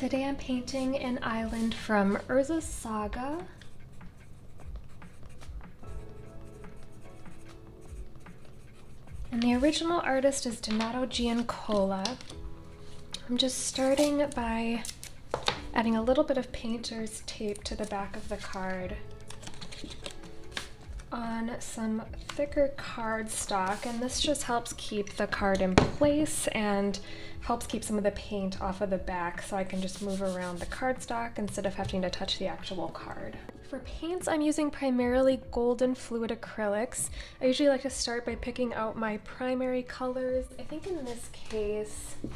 Today I'm painting an island from Urza's Saga. And the original artist is Donato Giancola. I'm just starting by adding a little bit of painter's tape to the back of the card on some thicker cardstock, and this just helps keep the card in place and helps keep some of the paint off of the back so I can just move around the cardstock instead of having to touch the actual card. For paints, I'm using primarily golden fluid acrylics. I usually like to start by picking out my primary colors. I think in this case, I'm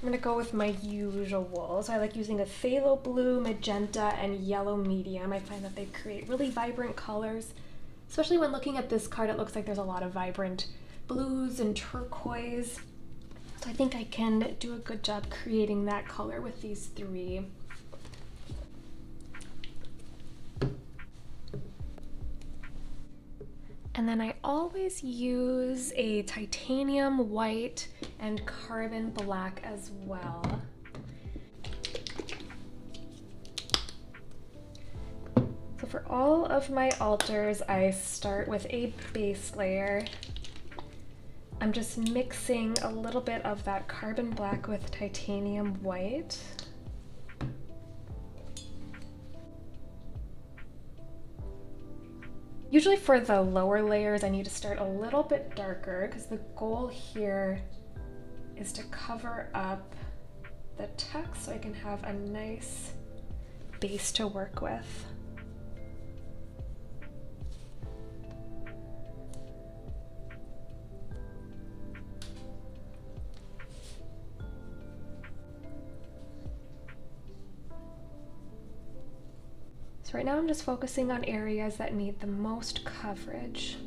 gonna go with my usual. So I like using a phthalo blue, magenta, and yellow medium. I find that they create really vibrant colors. Especially when looking at this card, it looks like there's a lot of vibrant blues and turquoise. So I think I can do a good job creating that color with these three. And then I always use a titanium white and carbon black as well. So for all of my alters, I start with a base layer. I'm just mixing a little bit of that carbon black with titanium white. Usually for the lower layers, I need to start a little bit darker because the goal here is to cover up the text so I can have a nice base to work with. So right now I'm just focusing on areas that need the most coverage.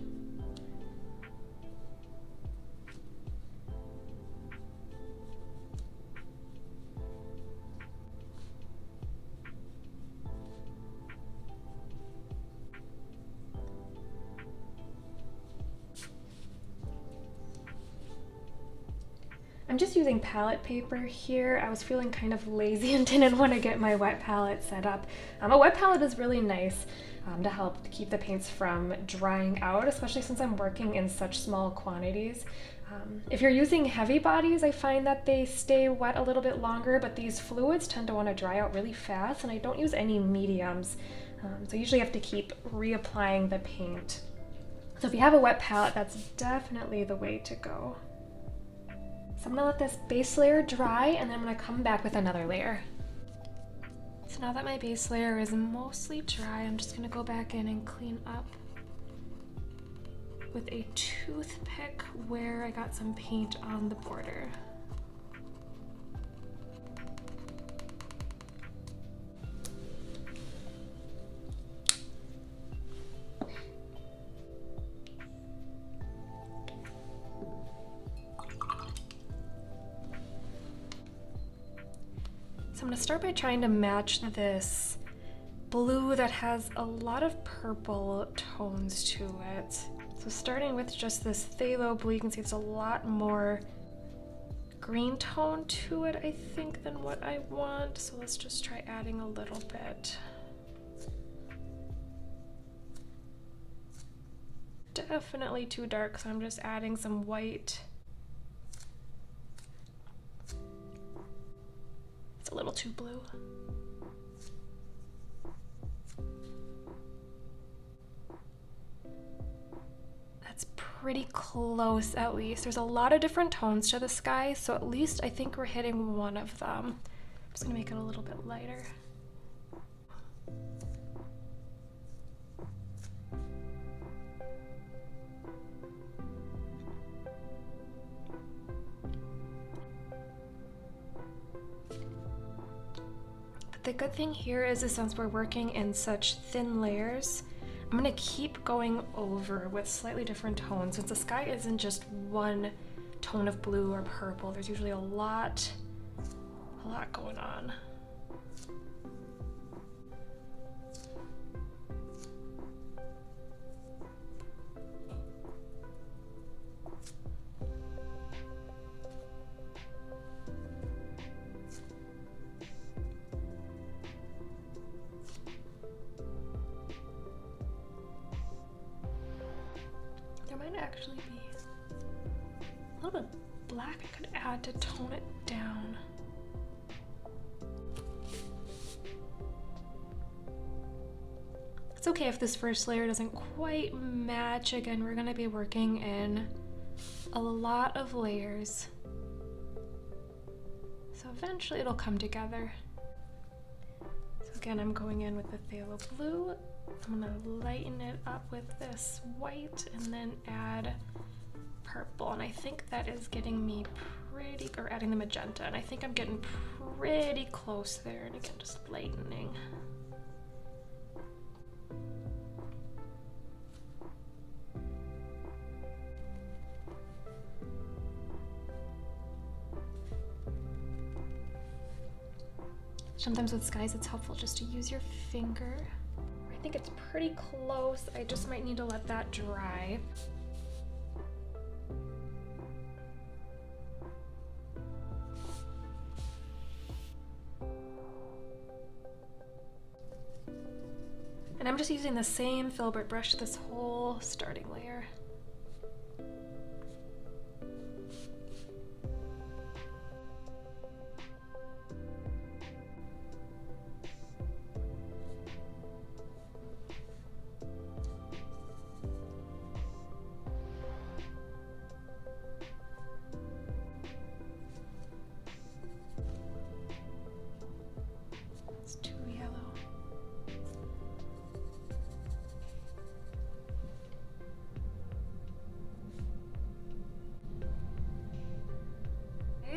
I'm just using palette paper here. I was feeling kind of lazy and didn't want to get my wet palette set up. A wet palette is really nice to help keep the paints from drying out, especially since I'm working in such small quantities. If you're using heavy bodies, I find that they stay wet a little bit longer, but these fluids tend to want to dry out really fast, and I don't use any mediums. So I usually have to keep reapplying the paint. So if you have a wet palette, that's definitely the way to go. So I'm gonna let this base layer dry, and then I'm gonna come back with another layer. So now that my base layer is mostly dry, I'm just gonna go back in and clean up with a toothpick where I got some paint on the border. I'm going to start by trying to match this blue that has a lot of purple tones to it. So starting with just this phthalo blue, you can see it's a lot more green tone to it, I think, than what I want. So let's just try adding a little bit. Definitely too dark, so I'm just adding some white. A little too blue. That's pretty close, at least. There's a lot of different tones to the sky, so at least I think we're hitting one of them. I'm just gonna make it a little bit lighter. The good thing here is since we're working in such thin layers, I'm gonna keep going over with slightly different tones. Since the sky isn't just one tone of blue or purple, there's usually a lot going on. There might actually be a little bit of black I could add to tone it down. It's okay if this first layer doesn't quite match. Again, we're gonna be working in a lot of layers. So eventually it'll come together. So again, I'm going in with the phthalo blue. I'm gonna lighten it up with this white and then add purple. And I think that is getting me pretty, or adding the magenta. And I think I'm getting pretty close there. And again, just lightening. Sometimes with skies, it's helpful just to use your finger. I think it's pretty close. I just might need to let that dry. And I'm just using the same filbert brush this whole starting layer.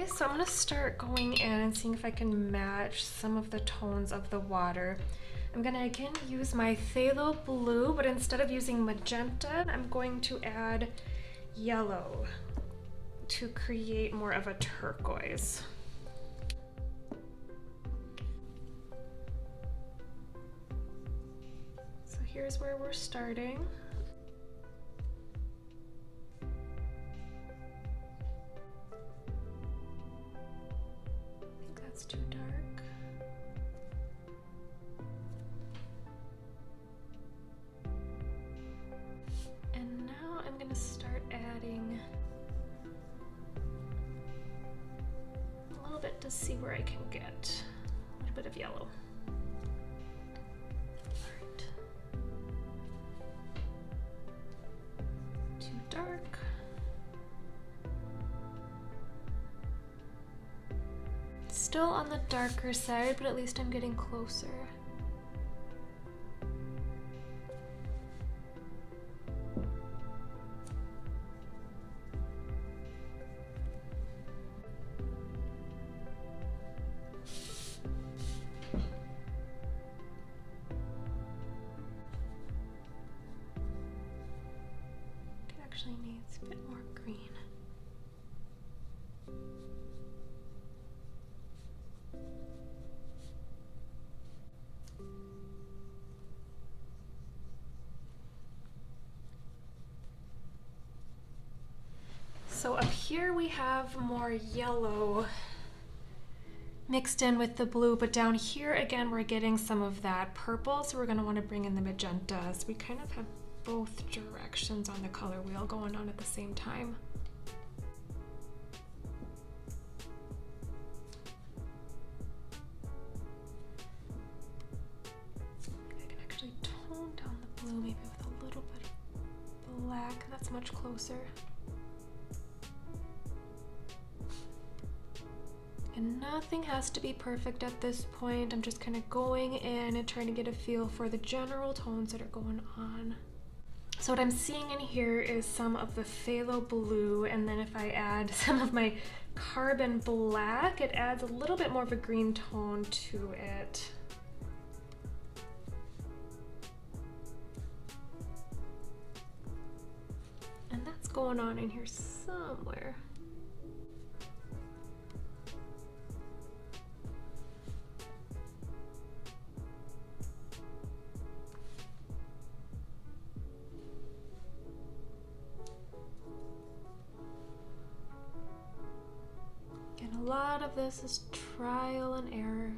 So I'm gonna start going in and seeing if I can match some of the tones of the water. I'm gonna again use my phthalo blue, but instead of using magenta, I'm going to add yellow to create more of a turquoise. So here's where we're starting. Too dark. And now I'm going to start adding a little bit to see where I can get a little bit of yellow. Alright. Too dark. Still on the darker side, but at least I'm getting closer. It actually needs a bit more green. So up here we have more yellow mixed in with the blue, but down here again we're getting some of that purple, so we're going to want to bring in the magenta. So we kind of have both directions on the color wheel going on at the same time. I can actually tone down the blue maybe with a little bit of black. That's much closer. And nothing has to be perfect at this point. I'm just kind of going in and trying to get a feel for the general tones that are going on. So what I'm seeing in here is some of the phthalo blue, and then if I add some of my carbon black, it adds a little bit more of a green tone to it. And that's going on in here somewhere. A lot of this is trial and error.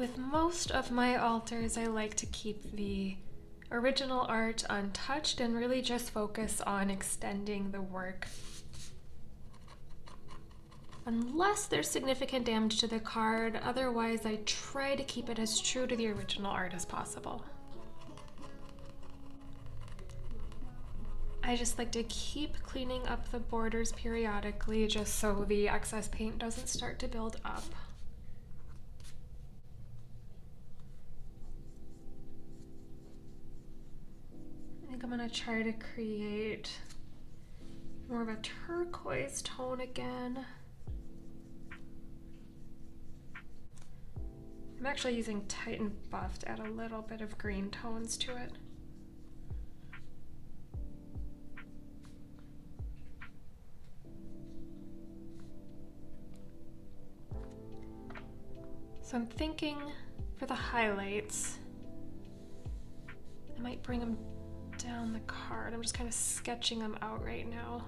With most of my altars, I like to keep the original art untouched and really just focus on extending the work. Unless there's significant damage to the card, otherwise I try to keep it as true to the original art as possible. I just like to keep cleaning up the borders periodically just so the excess paint doesn't start to build up. I think I'm gonna try to create more of a turquoise tone again. I'm actually using Titan Buff to add a little bit of green tones to it. So I'm thinking for the highlights, I might bring them down the card. I'm just kind of sketching them out right now.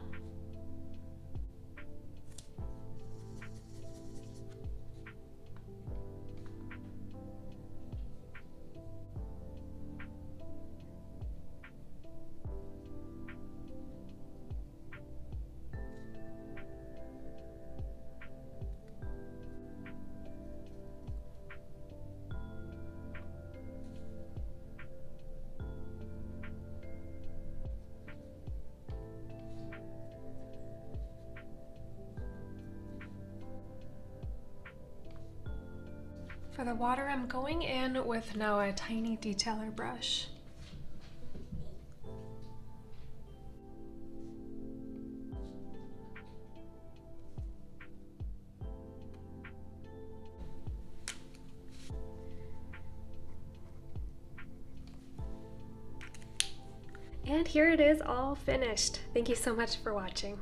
For the water, I'm going in with now a tiny detailer brush. And here it is all finished. Thank you so much for watching.